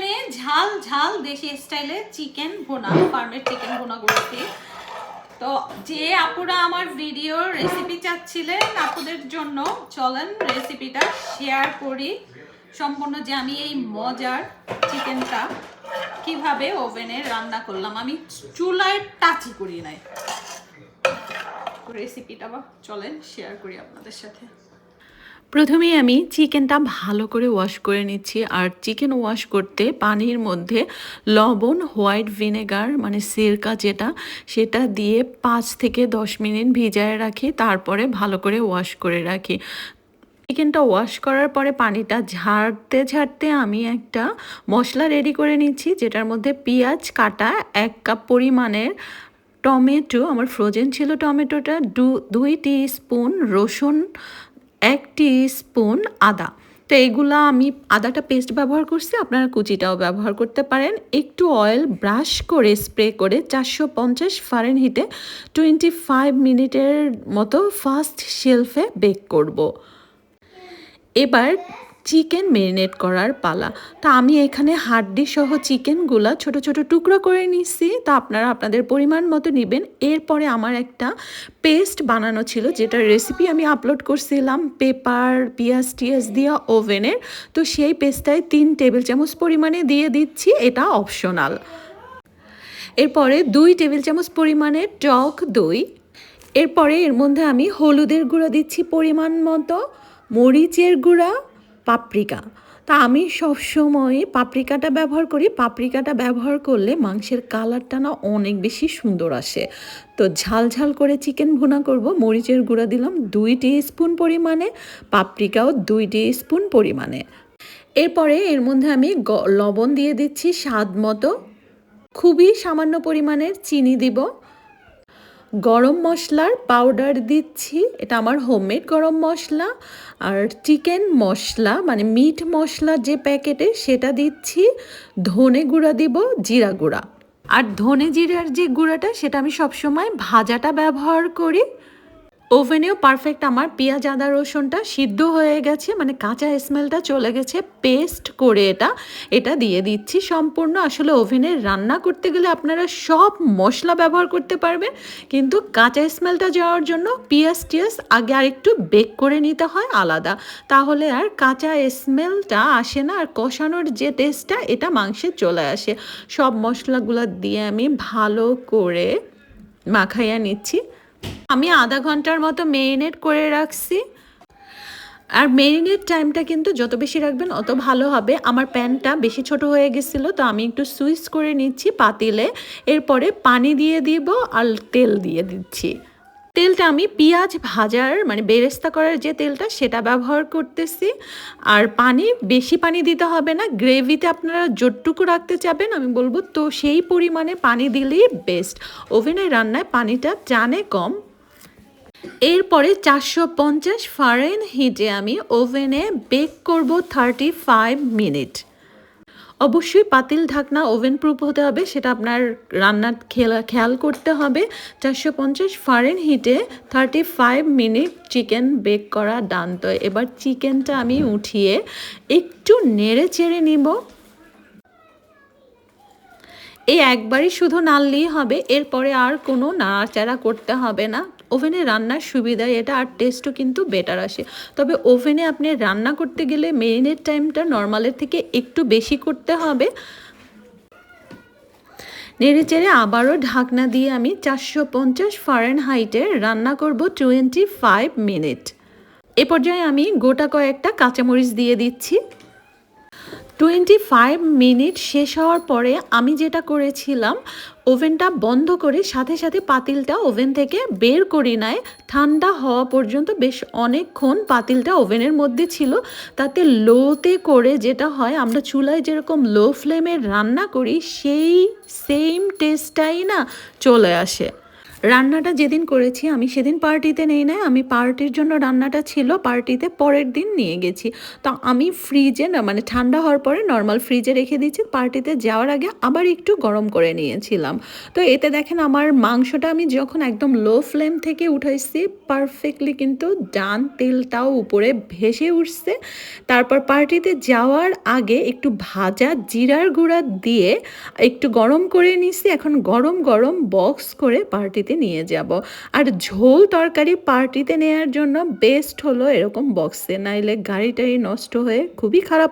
ওভেনে ঝাল ঝাল দেশি স্টাইলে চিকেন ভুনা, ফার্মের চিকেন ভুনা করছি। তো যে আপুরা আমার ভিডিওর রেসিপি চাচ্ছিলেন, আপুদের জন্য চলেন রেসিপিটা শেয়ার করি সম্পূর্ণ, যে আমি এই মজার চিকেনটা কিভাবে ওভেনে রান্না করলাম। আমি চুলায় টাচই করি নাই। রেসিপিটা চলেন শেয়ার করি আপনাদের সাথে। প্রথমে আমি চিকেনটা ভালো করে ওয়াশ করে নিচ্ছি। আর চিকেন ওয়াশ করতে পানির মধ্যে লবণ, হোয়াইট ভিনেগার মানে সিরকা যেটা, সেটা দিয়ে 5 থেকে 10 মিনিট ভিজায় রাখি, তারপরে ভালো করে ওয়াশ করে রাখি। চিকেনটা ওয়াশ করার পরে পানিটা ঝাড়তে ঝাড়তে আমি একটা মশলা রেডি করে নিচ্ছি, যেটার মধ্যে পেঁয়াজ কাটা 1 কাপ পরিমাণের, টমেটো আমার ফ্রোজেন ছিল টমেটোটা, 2 টিস্পুন রসুন, 1 টিস্পুন আদা। তো এইগুলা আমি আদাটা পেস্ট ব্যবহার করছি, আপনারা কুচিটাও ব্যবহার করতে পারেন। একটু অয়েল ব্রাশ করে স্প্রে করে 450 ফারেনহিটে 25 মিনিটের মতো ফার্স্ট শেলফে বেক করব। এবার চিকেন ম্যারিনেট করার পালা। তা আমি এখানে হাড্ডি সহ চিকেনগুলা ছোট ছোট টুকরো করে নিচ্ছি। তা আপনারা আপনাদের পরিমাণ মতো নেবেন। এরপরে আমার একটা পেস্ট বানানো ছিল, যেটার রেসিপি আমি আপলোড করছিলাম পেপার পেঁয়াজ টিয়াজ দিয়া ওভেনের। তো সেই পেস্টটায় 3 টেবিল চামচ পরিমাণে দিয়ে দিচ্ছি, এটা অপশনাল। এরপরে 2 টেবিল চামচ পরিমাণে টক দই। এরপরে এর মধ্যে আমি হলুদের গুঁড়া দিচ্ছি পরিমাণ মতো, মরিচের গুঁড়া, পাপরিকা। তা আমি সবসময় পাপরিকাটা ব্যবহার করি। পাপরিকাটা ব্যবহার করলে মাংসের কালারটা না অনেক বেশি সুন্দর আসে। তো ঝাল ঝাল করে চিকেন ভুনা করব। মরিচের গুঁড়া দিলাম 2 টিস্পুন পরিমাণে, পাপরিকাও 2 টিস্পুন পরিমাণে। এরপরে এর মধ্যে আমি লবণ দিয়ে দিচ্ছি স্বাদ মতো, খুবই সামান্য পরিমাণের চিনি দিব। গরম মশলার পাউডার দিচ্ছি, এটা আমার হোমমেড গরম মশলা। আর চিকেন মশলা মানে মিট মশলা যে প্যাকেটে, সেটা দিচ্ছি। ধনে গুঁড়া দিব, জিরা গুঁড়া। আর ধনে জিরার যে গুঁড়াটা, সেটা আমি সবসময় ভাজাটা ব্যবহার করি। ওভেনেও পারফেক্ট আমার পেঁয়াজ আদা রসুনটা সিদ্ধ হয়ে গেছে, মানে কাঁচা স্মেলটা চলে গেছে। পেস্ট করে এটা দিয়ে দিচ্ছি সম্পূর্ণ। আসলে ওভেনে রান্না করতে গেলে আপনারা সব মশলা ব্যবহার করতে পারবেন, কিন্তু কাঁচা স্মেলটা যাওয়ার জন্য পেঁয়াজ টিয়াজ আগে আর একটু বেক করে নিতে হয় আলাদা, তাহলে আর কাঁচা স্মেলটা আসে না। আর কষানোর যে টেস্টটা, এটা মাংসে চলে আসে। সব মশলাগুলো দিয়ে আমি ভালো করে মাখাইয়া নিচ্ছি। আমি আধা ঘন্টার মতো মেরিনেট করে রাখছি। আর মেরিনেট টাইমটা কিন্তু যত বেশি রাখবেন অত ভালো হবে। আমার প্যানটা বেশি ছোট হয়ে গেছিলো, তো আমি একটু সুইচ করে নিচ্ছি পাতিলে। এরপরে পানি দিয়ে দিব আর তেল দিয়ে দিচ্ছি। তেলটা আমি পেঁয়াজ ভাজার মানে বেরেস্তা করার যে তেলটা, সেটা ব্যবহার করতেছি। আর বেশি পানি দিতে হবে না। গ্রেভিতে আপনারা যতটুকু রাখতে চাবেন আমি বলবো, তো সেই পরিমাণে পানি দিলেই বেস্ট। ওভেনে রান্নায় পানিটা টানে কম। এরপরে 450 ফারেনহিটে আমি ওভেনে বেক করব 35 মিনিট। অবশ্যই পাতিল ঢাকনা ওভেন প্রুফ হতে হবে, সেটা আপনার রান্নার খেয়াল করতে হবে। 450 ফারেনহিটে 35 মিনিট চিকেন বেক করা ডান। তো এবার চিকেনটা আমি উঠিয়ে একটু নেড়ে চেড়ে নিব। এই একবারই শুধু নাড়লেই হবে, এরপরে আর কোনো নাড়াচাড়া করতে হবে না। ওভেনে রান্নার সুবিধায় এটা, আর টেস্টও কিন্তু বেটার আসে। তবে ওভেনে আপনি রান্না করতে গেলে মেরিনেট টাইমটা নর্মালের থেকে একটু বেশি করতে হবে। নেড়ে চেড়ে আবারও ঢাকনা দিয়ে আমি 450 ফারেনহাইটে রান্না করব 25 মিনিট। এ পর্যায়ে আমি গোটা কয়েকটা কাঁচামরিচ দিয়ে দিচ্ছি। 25 মিনিট শেষ হওয়ার পরে আমি যেটা করেছিলাম, ওভেনটা বন্ধ করে সাথে সাথে পাতিলটা ওভেন থেকে বের করি নাই। ঠান্ডা হওয়া পর্যন্ত বেশ অনেকক্ষণ পাতিলটা ওভেনের মধ্যে ছিল। তাতে লোতে করে যেটা হয়, আমরা চুলায় যেরকম লো ফ্লেমে রান্না করি, সেই সেম টেস্টটাই না চলে আসে। রান্নাটা যেদিন করেছি আমি সেদিন পার্টিতে নেই না, আমি পার্টির জন্য রান্নাটা ছিল পার্টিতে পরের দিন নিয়ে গেছি। তো আমি ফ্রিজে না মানে ঠান্ডা হওয়ার পরে নর্মাল ফ্রিজে রেখে দিয়েছি, পার্টিতে যাওয়ার আগে আবার একটু গরম করে নিয়েছিলাম। তো এতে দেখেন আমার মাংসটা আমি যখন একদম লো ফ্লেম থেকে উঠাইছি পারফেক্টলি কিন্তু ডান, তেলটাও উপরে ভেসে উঠছে। তারপর পার্টিতে যাওয়ার আগে একটু ভাজা জিরার গুঁড়া দিয়ে একটু গরম করে নিছি, এখন গরম গরম বক্স করে পার্টিতে নিয়ে যাব। আর ঝোল তরকারি পার্টিতে নেয়ার জন্য বেস্ট হলো এরকম বক্সে, নাইলে গাড়ি টাড়ি নষ্ট হয়ে খুবই খারাপ